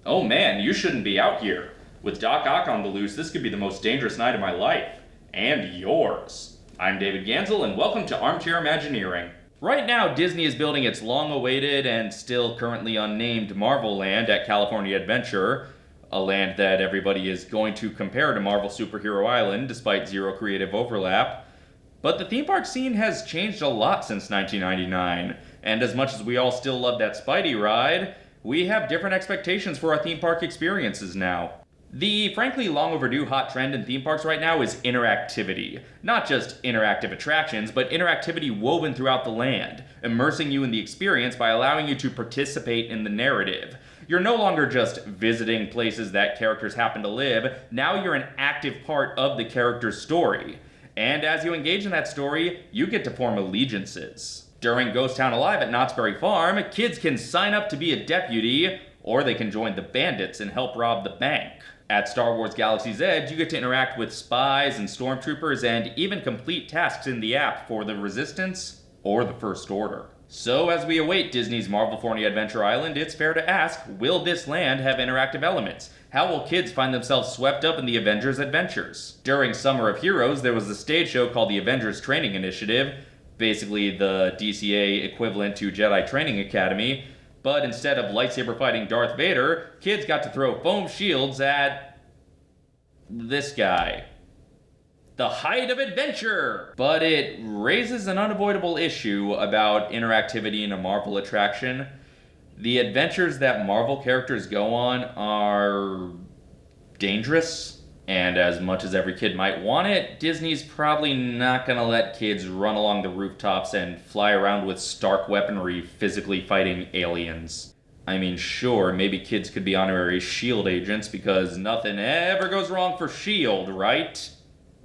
Oh man, you shouldn't be out here. With Doc Ock on the loose, this could be the most dangerous night of my life. And yours. I'm David Gansel, and welcome to Armchair Imagineering. Right now, Disney is building its long-awaited and still currently unnamed Marvel Land at California Adventure, a land that everybody is going to compare to Marvel Superhero Island despite zero creative overlap. But the theme park scene has changed a lot since 1999, and as much as we all still love that Spidey ride, we have different expectations for our theme park experiences now. The frankly long overdue hot trend in theme parks right now is interactivity. Not just interactive attractions, but interactivity woven throughout the land, immersing you in the experience by allowing you to participate in the narrative. You're no longer just visiting places that characters happen to live, now you're an active part of the character's story. And as you engage in that story, you get to form allegiances. During Ghost Town Alive at Knott's Berry Farm, kids can sign up to be a deputy, or they can join the bandits and help rob the bank. At Star Wars Galaxy's Edge, you get to interact with spies and stormtroopers and even complete tasks in the app for the Resistance or the First Order. So as we await Disney's Marvel Adventure Island, it's fair to ask, will this land have interactive elements? How will kids find themselves swept up in the Avengers' adventures? During Summer of Heroes, there was a stage show called the Avengers Training Initiative, basically the DCA equivalent to Jedi Training Academy, but instead of lightsaber fighting Darth Vader, kids got to throw foam shields at this guy. The height of adventure! But it raises an unavoidable issue about interactivity in a Marvel attraction. The adventures that Marvel characters go on are dangerous. And as much as every kid might want it, Disney's probably not gonna let kids run along the rooftops and fly around with Stark weaponry physically fighting aliens. I mean, sure, maybe kids could be honorary S.H.I.E.L.D. agents because nothing ever goes wrong for S.H.I.E.L.D., right?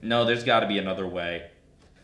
No, there's gotta be another way.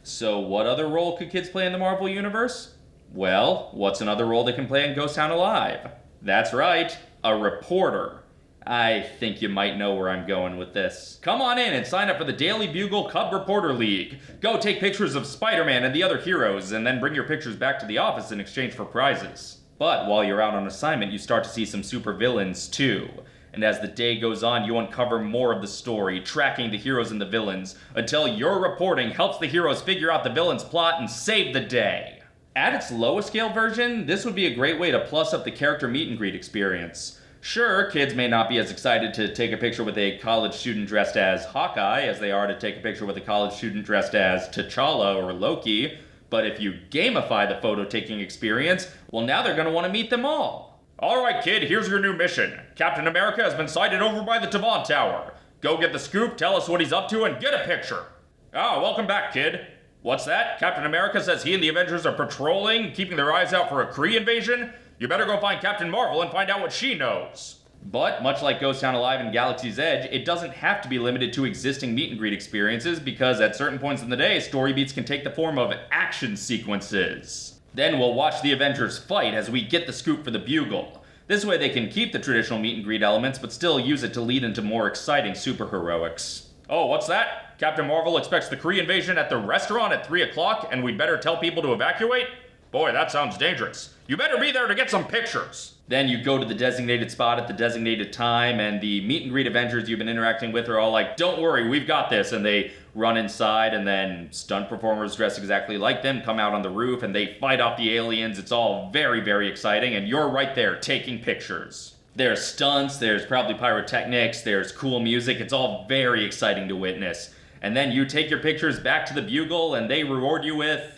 So what other role could kids play in the Marvel Universe? Well, what's another role they can play in Ghost Town Alive? That's right, a reporter. I think you might know where I'm going with this. Come on in and sign up for the Daily Bugle Cub Reporter League. Go take pictures of Spider-Man and the other heroes, and then bring your pictures back to the office in exchange for prizes. But while you're out on assignment, you start to see some supervillains too. And as the day goes on, you uncover more of the story, tracking the heroes and the villains, until your reporting helps the heroes figure out the villain's plot and save the day. At its lowest scale version, this would be a great way to plus up the character meet and greet experience. Sure, kids may not be as excited to take a picture with a college student dressed as Hawkeye as they are to take a picture with a college student dressed as T'Challa or Loki, but if you gamify the photo-taking experience, well, now they're gonna want to meet them all. Alright kid, here's your new mission. Captain America has been sighted over by the Tavon Tower. Go get the scoop, tell us what he's up to, and get a picture. Welcome back, kid. What's that? Captain America says he and the Avengers are patrolling, keeping their eyes out for a Kree invasion? You better go find Captain Marvel and find out what she knows. But, much like Ghost Town Alive and Galaxy's Edge, it doesn't have to be limited to existing meet and greet experiences because at certain points in the day, story beats can take the form of action sequences. Then we'll watch the Avengers fight as we get the scoop for the Bugle. This way they can keep the traditional meet and greet elements but still use it to lead into more exciting superheroics. Oh, what's that? Captain Marvel expects the Kree invasion at the restaurant at 3 o'clock and we'd better tell people to evacuate? Boy, that sounds dangerous. You better be there to get some pictures. Then you go to the designated spot at the designated time, and the meet and greet Avengers you've been interacting with are all like, don't worry, we've got this. And they run inside, and then stunt performers dressed exactly like them come out on the roof, and they fight off the aliens. It's all very, very exciting, and you're right there taking pictures. There's stunts, there's probably pyrotechnics, there's cool music. It's all very exciting to witness. And then you take your pictures back to the Bugle, and they reward you with,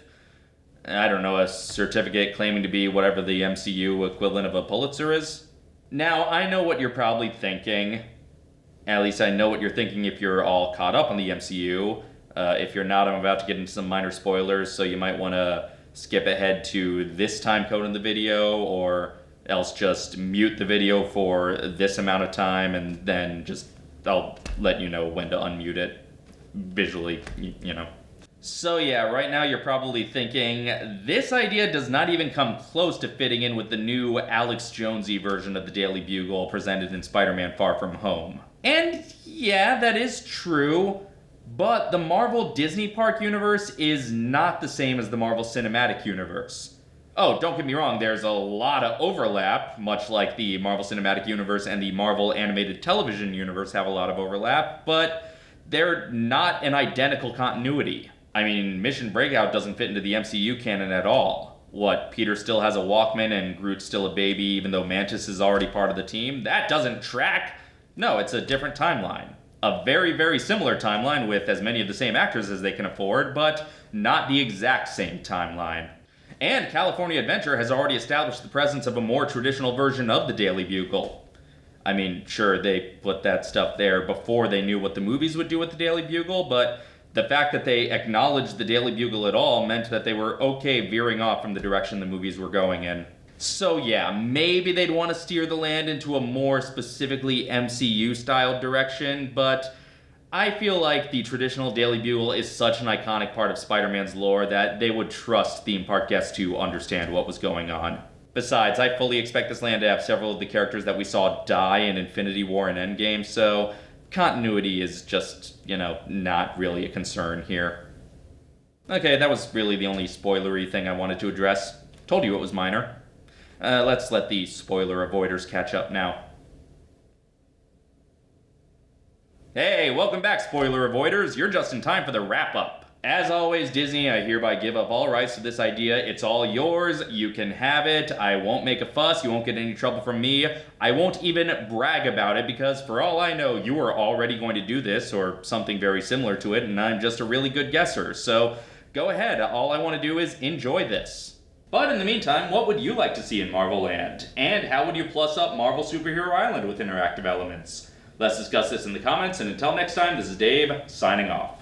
I don't know, a certificate claiming to be whatever the MCU equivalent of a Pulitzer is. Now, I know what you're probably thinking. At least I know what you're thinking if you're all caught up on the MCU. If you're not, I'm about to get into some minor spoilers, so you might want to skip ahead to this time code in the video, or else just mute the video for this amount of time, and then I'll let you know when to unmute it visually, you know. So yeah, right now you're probably thinking, this idea does not even come close to fitting in with the new Alex Jonesy version of the Daily Bugle presented in Spider-Man Far From Home. And yeah, that is true, but the Marvel Disney Park universe is not the same as the Marvel Cinematic Universe. Oh, don't get me wrong, there's a lot of overlap, much like the Marvel Cinematic Universe and the Marvel Animated Television Universe have a lot of overlap, but they're not an identical continuity. I mean, Mission Breakout doesn't fit into the MCU canon at all. What, Peter still has a Walkman and Groot's still a baby even though Mantis is already part of the team? That doesn't track! No, it's a different timeline. A very, very similar timeline with as many of the same actors as they can afford, but not the exact same timeline. And California Adventure has already established the presence of a more traditional version of the Daily Bugle. I mean, sure, they put that stuff there before they knew what the movies would do with the Daily Bugle, but the fact that they acknowledged the Daily Bugle at all meant that they were okay veering off from the direction the movies were going in. So yeah, maybe they'd want to steer the land into a more specifically MCU-styled direction, but I feel like the traditional Daily Bugle is such an iconic part of Spider-Man's lore that they would trust theme park guests to understand what was going on. Besides, I fully expect this land to have several of the characters that we saw die in Infinity War and Endgame, so continuity is just, not really a concern here. Okay, that was really the only spoilery thing I wanted to address. Told you it was minor. Let's let the spoiler avoiders catch up now. Hey, welcome back, spoiler avoiders. You're just in time for the wrap-up. As always, Disney, I hereby give up all rights to this idea. It's all yours. You can have it. I won't make a fuss. You won't get any trouble from me. I won't even brag about it because for all I know, you are already going to do this or something very similar to it, and I'm just a really good guesser. So go ahead. All I want to do is enjoy this. But in the meantime, what would you like to see in Marvel Land? And how would you plus up Marvel Superhero Island with interactive elements? Let's discuss this in the comments, and until next time, this is Dave, signing off.